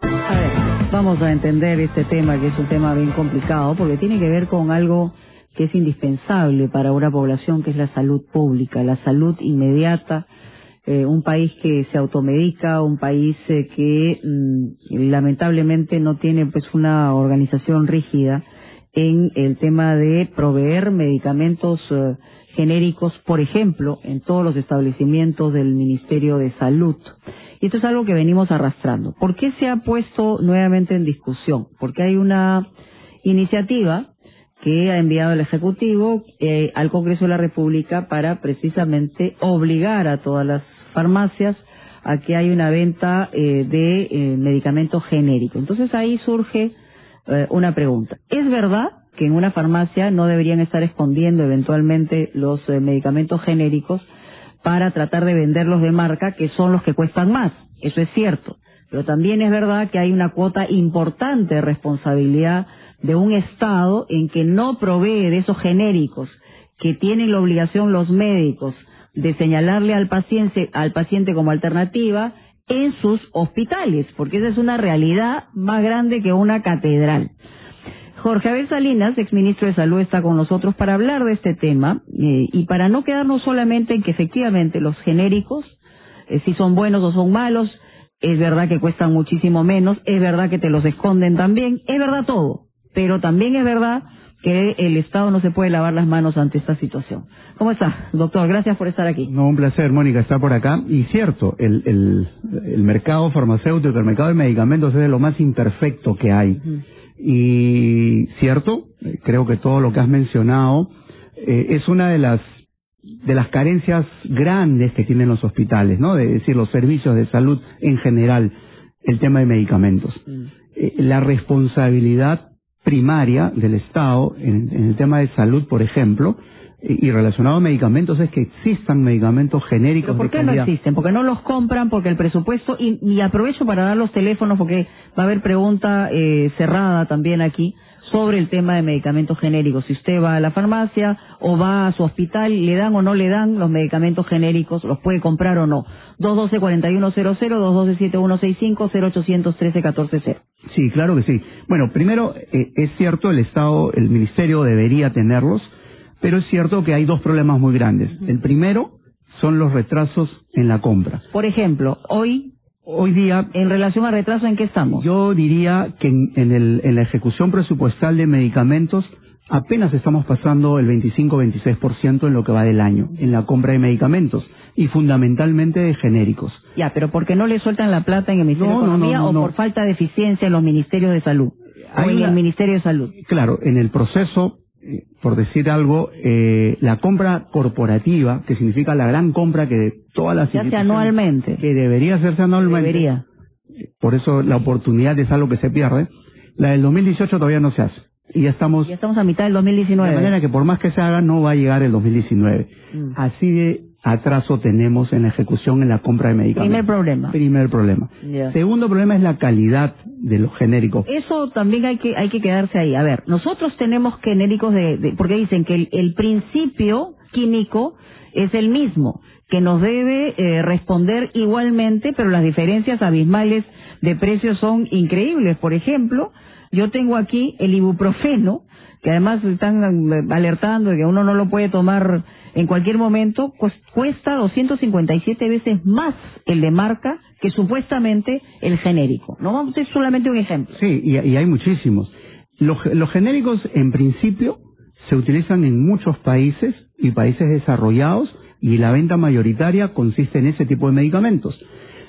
A ver, vamos a entender este tema, que es un tema bien complicado, porque tiene que ver con algo que es indispensable para una población, que es la salud pública, la salud inmediata. Un país que se automedica, un país que lamentablemente no tiene pues una organización rígida en el tema de proveer medicamentos genéricos, por ejemplo, en todos los establecimientos del Ministerio de Salud. Y esto es algo que venimos arrastrando. ¿Por qué se ha puesto nuevamente en discusión? Porque hay una iniciativa que ha enviado el Ejecutivo al Congreso de la República para precisamente obligar a todas las farmacias a que haya una venta de medicamentos genéricos. Entonces ahí surge una pregunta. ¿Es verdad que en una farmacia no deberían estar escondiendo eventualmente los medicamentos genéricos para tratar de venderlos de marca, que son los que cuestan más? Eso es cierto. Pero también es verdad que hay una cuota importante de responsabilidad de un Estado en que no provee de esos genéricos que tienen la obligación los médicos de señalarle al paciente como alternativa en sus hospitales, porque esa es una realidad más grande que una catedral. Jorge Abel Salinas, exministro de Salud, está con nosotros para hablar de este tema y para no quedarnos solamente en que efectivamente los genéricos, si son buenos o son malos, es verdad que cuestan muchísimo menos, es verdad que te los esconden también, es verdad todo, pero también es verdad que el Estado no se puede lavar las manos ante esta situación. ¿Cómo está, doctor? Gracias por estar aquí. No, un placer, Mónica, estar por acá. Y cierto, el mercado farmacéutico, el mercado de medicamentos es de lo más imperfecto que hay. Y cierto, creo que todo lo que has mencionado es una de las carencias grandes que tienen los hospitales, ¿no? De decir, los servicios de salud en general, el tema de medicamentos. La responsabilidad primaria del Estado en el tema de salud, por ejemplo, y relacionado a medicamentos, es que existan medicamentos genéricos. ¿Pero por qué no existen? Porque no los compran, porque el presupuesto, y aprovecho para dar los teléfonos porque va a haber pregunta cerrada también aquí sobre el tema de medicamentos genéricos. Si usted va a la farmacia o va a su hospital, ¿le dan o no le dan los medicamentos genéricos? ¿Los puede comprar o no? 212-4100, 212-7165, 0813-1400. Sí, claro que sí. Bueno, primero, es cierto, el Estado, el Ministerio debería tenerlos, pero es cierto que hay dos problemas muy grandes. El primero son los retrasos en la compra. Por ejemplo, hoy día, en relación a retraso, ¿en qué estamos? Yo diría que en la ejecución presupuestal de medicamentos apenas estamos pasando el 25-26% en lo que va del año, en la compra de medicamentos, y fundamentalmente de genéricos. Ya, pero ¿por qué no le sueltan la plata en el Ministerio de Economía o por falta de eficiencia en los ministerios de salud? O en el Ministerio de Salud. Claro, en el proceso, por decir algo, la compra corporativa, que significa la gran compra que todas las instituciones... Se hace anualmente. Que debería hacerse anualmente. Debería. Por eso la oportunidad es algo que se pierde. La del 2018 todavía no se hace. Y ya estamos a mitad del 2019. De manera que por más que se haga, no va a llegar el 2019. Así de atraso tenemos en la ejecución en la compra de medicamentos. Primer problema. Yeah. Segundo problema es la calidad de los genéricos. Eso también hay que quedarse ahí. A ver, nosotros tenemos genéricos porque dicen que el principio químico es el mismo, que nos debe responder igualmente, pero las diferencias abismales de precios son increíbles. Por ejemplo, yo tengo aquí el ibuprofeno, que además están alertando de que uno no lo puede tomar en cualquier momento, cuesta 257 veces más el de marca que supuestamente el genérico. No vamos a hacer solamente un ejemplo. Sí, y hay muchísimos. Los genéricos, en principio, se utilizan en muchos países y países desarrollados, y la venta mayoritaria consiste en ese tipo de medicamentos.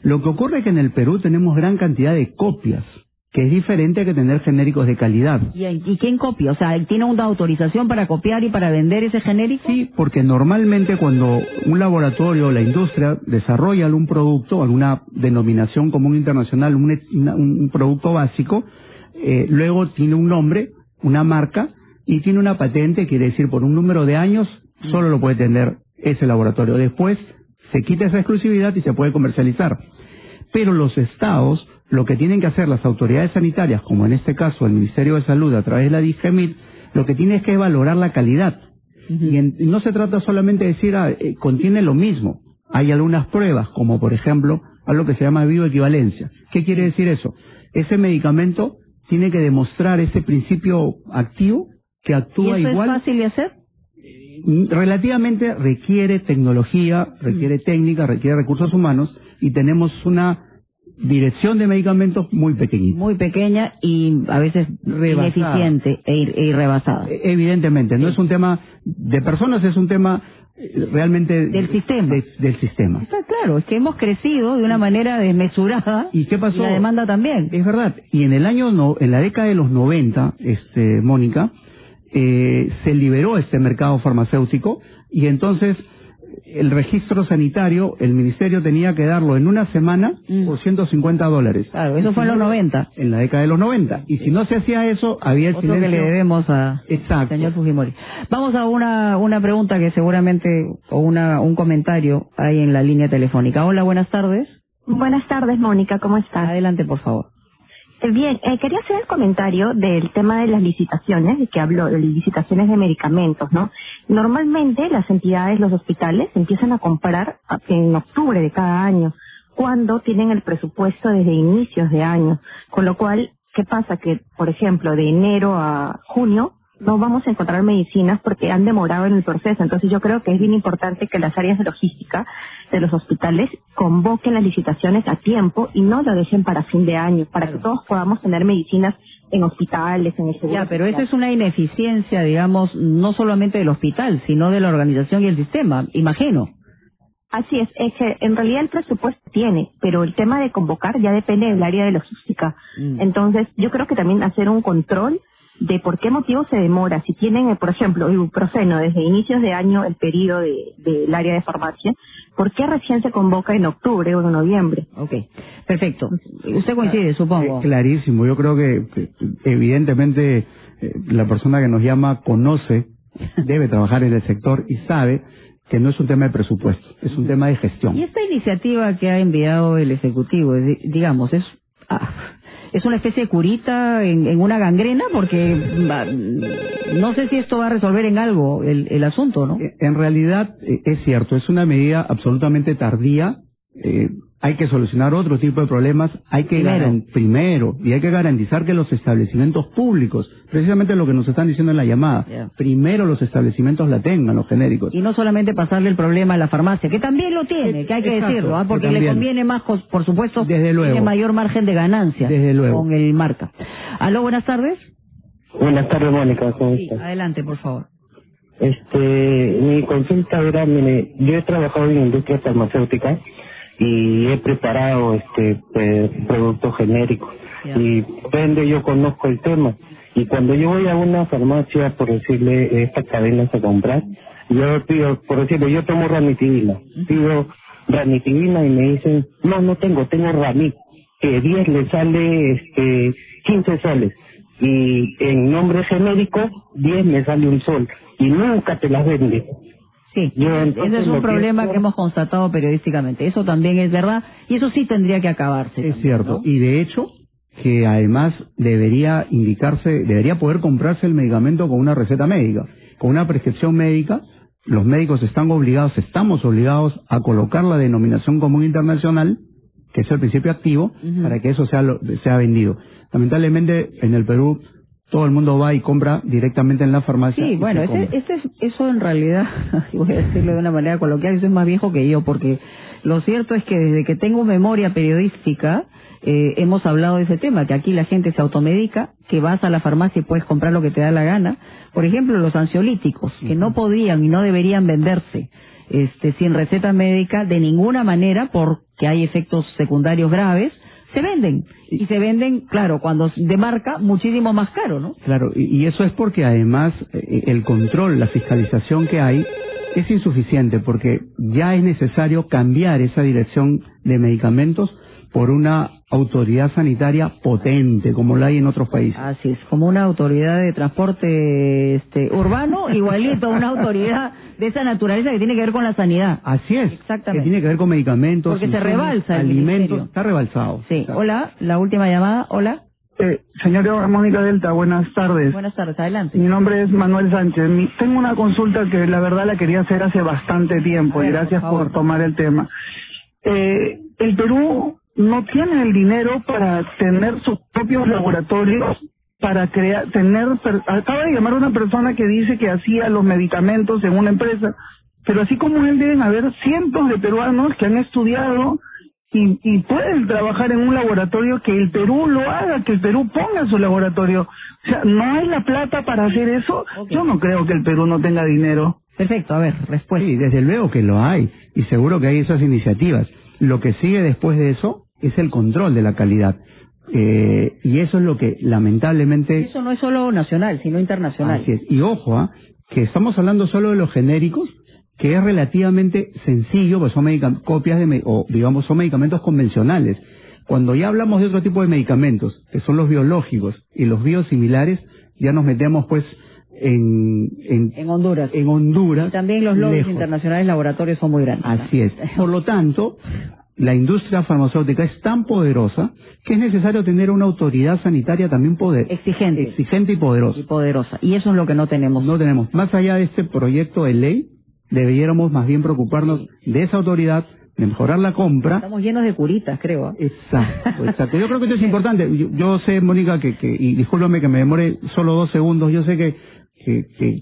Lo que ocurre es que en el Perú tenemos gran cantidad de copias, que es diferente que tener genéricos de calidad. ¿Y quién copia? O sea, ¿tiene una autorización para copiar y para vender ese genérico? Sí, porque normalmente cuando un laboratorio o la industria desarrolla algún producto, alguna denominación común internacional, un producto básico, luego tiene un nombre, una marca, y tiene una patente, quiere decir por un número de años solo lo puede tener ese laboratorio. Después se quita esa exclusividad y se puede comercializar. Pero los estados, lo que tienen que hacer las autoridades sanitarias, como en este caso el Ministerio de Salud a través de la DIGEMIT, lo que tiene es que valorar la calidad. Y no se trata solamente de decir, contiene lo mismo. Hay algunas pruebas, como por ejemplo algo que se llama bioequivalencia. ¿Qué quiere decir eso? Ese medicamento tiene que demostrar ese principio activo que actúa ¿Y eso igual. es fácil de hacer? Relativamente requiere tecnología, requiere técnica, requiere recursos humanos, y tenemos una dirección de medicamentos muy pequeñita. Muy pequeña y a veces ineficiente e rebasada. Evidentemente, no es un tema de personas, es un tema realmente del sistema. Del sistema. Está claro, es que hemos crecido de una manera desmesurada. ¿Y qué pasó? Y la demanda también. Es verdad. Y en la década de los 90, Mónica, se liberó este mercado farmacéutico, y entonces el registro sanitario, el ministerio tenía que darlo en una semana por $150. Claro, eso fue en los 90. En la década de los 90. Y si no se hacía eso, había el Otro silencio. que le debemos al señor Fujimori. Vamos a una pregunta que seguramente, o un comentario hay en la línea telefónica. Hola, buenas tardes. Buenas tardes, Mónica, ¿cómo estás? Adelante, por favor. Bien, quería hacer el comentario del tema de las licitaciones, que habló de licitaciones de medicamentos, ¿no? Normalmente las entidades, los hospitales, empiezan a comprar en octubre de cada año, cuando tienen el presupuesto desde inicios de año. Con lo cual, ¿qué pasa? Que, por ejemplo, de enero a junio no vamos a encontrar medicinas porque han demorado en el proceso. Entonces yo creo que es bien importante que las áreas de logística de los hospitales convoquen las licitaciones a tiempo y no lo dejen para fin de año, para que todos podamos tener medicinas en hospitales, en el seguro. Ya, pero esa es una ineficiencia, digamos, no solamente del hospital, sino de la organización y el sistema, imagino. Así es que en realidad el presupuesto tiene, pero el tema de convocar ya depende del área de logística. Entonces yo creo que también hacer un control de por qué motivo se demora. Si tienen, por ejemplo, ibuprofeno desde inicios de año, el pedido del área de farmacia, ¿por qué recién se convoca en octubre o en noviembre? Ok, perfecto. Usted coincide, supongo. Clarísimo. Yo creo que evidentemente la persona que nos llama conoce, debe trabajar en el sector y sabe que no es un tema de presupuesto, es un tema de gestión. Y esta iniciativa que ha enviado el Ejecutivo, digamos, es una especie de curita en una gangrena, porque no sé si esto va a resolver en algo el asunto, ¿no? En realidad es cierto, es una medida absolutamente tardía. Hay que solucionar otro tipo de problemas, hay que primero garantizar que los establecimientos públicos, precisamente lo que nos están diciendo en la llamada, primero los establecimientos la tengan, los genéricos. Y no solamente pasarle el problema a la farmacia, que también lo tiene, que hay que decirlo, porque le conviene más, por supuesto, desde luego, tiene mayor margen de ganancia con el marca. Aló, buenas tardes. Buenas tardes, Mónica, ¿cómo estás? Adelante, por favor. Mi consulta era, mire, yo he trabajado en industria farmacéutica y he preparado productos genéricos, y vende, yo conozco el tema, y cuando yo voy a una farmacia, por decirle, estas cadenas a comprar, yo pido, por decirle, yo tomo ranitidina, pido ranitidina y me dicen, no tengo Ranit, que 10 le sale 15 soles, y en nombre genérico 10 me sale un sol, y nunca te las vende. Sí, ese es un problema que hemos constatado periodísticamente. Eso también es verdad, y eso sí tendría que acabarse. Es cierto, ¿no? Y de hecho, que además debería poder comprarse el medicamento con una receta médica, con una prescripción médica. Los médicos estamos obligados a colocar la denominación común internacional, que es el principio activo, para que eso sea vendido. Lamentablemente, en el Perú, todo el mundo va y compra directamente en la farmacia. Sí, bueno, eso en realidad, voy a decirlo de una manera coloquial, eso es más viejo que yo, porque lo cierto es que desde que tengo memoria periodística, hemos hablado de ese tema, que aquí la gente se automedica, que vas a la farmacia y puedes comprar lo que te da la gana. Por ejemplo, los ansiolíticos, que no podían y no deberían venderse sin receta médica de ninguna manera, porque hay efectos secundarios graves, se venden. Y se venden, claro, cuando de marca, muchísimo más caro, ¿no? Claro, y eso es porque además el control, la fiscalización que hay es insuficiente, porque ya es necesario cambiar esa dirección de medicamentos por una autoridad sanitaria potente, como la hay en otros países. Así es, como una autoridad de transporte urbano, igualito, una autoridad de esa naturaleza que tiene que ver con la sanidad. Así es, exactamente, que tiene que ver con medicamentos, porque se rebalsa el alimentos, ministerio. Está rebalsado. Sí, está. Hola, la última llamada, hola. Señora Mónica Delta, buenas tardes. Buenas tardes, adelante. Mi nombre es Manuel Sánchez. Tengo una consulta que la verdad la quería hacer hace bastante tiempo, y gracias por tomar el tema. el Perú no tiene el dinero para tener sus propios laboratorios, para acaba de llamar a una persona que dice que hacía los medicamentos en una empresa, pero así como él deben haber cientos de peruanos que han estudiado y pueden trabajar en un laboratorio, que el Perú lo haga, que el Perú ponga su laboratorio. O sea, ¿no hay la plata para hacer eso? Okay. Yo no creo que el Perú no tenga dinero. Perfecto, a ver, respuesta. Sí, desde luego que lo hay, y seguro que hay esas iniciativas. Lo que sigue después de eso es el control de la calidad. Y eso es lo que lamentablemente... Eso no es solo nacional, sino internacional. Así es. Y ojo, que estamos hablando solo de los genéricos, que es relativamente sencillo, pues son copias son medicamentos convencionales. Cuando ya hablamos de otro tipo de medicamentos, que son los biológicos y los biosimilares, ya nos metemos pues en Honduras. En Honduras. Y también los lobbies internacionales laboratorios son muy grandes. Así es. Por lo tanto, la industria farmacéutica es tan poderosa que es necesario tener una autoridad sanitaria también exigente y poderosa. Y poderosa. Y eso es lo que no tenemos. No tenemos. Más allá de este proyecto de ley, deberíamos más bien preocuparnos de esa autoridad, de mejorar la compra. Estamos llenos de curitas, creo. Exacto. Yo creo que esto es importante. Yo sé, Mónica, y discúlpame que me demore solo 2 segundos, yo sé que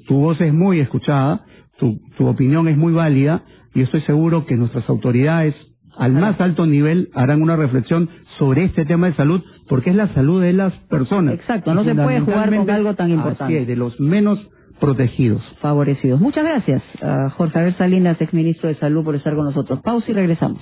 tu voz es muy escuchada, tu opinión es muy válida, y estoy seguro que nuestras autoridades al más alto nivel harán una reflexión sobre este tema de salud, porque es la salud de las personas. Exacto, no se puede jugar con algo tan importante. Así es, de los menos protegidos. Favorecidos. Muchas gracias a Jorge Javier Salinas, exministro de Salud, por estar con nosotros. Pausa y regresamos.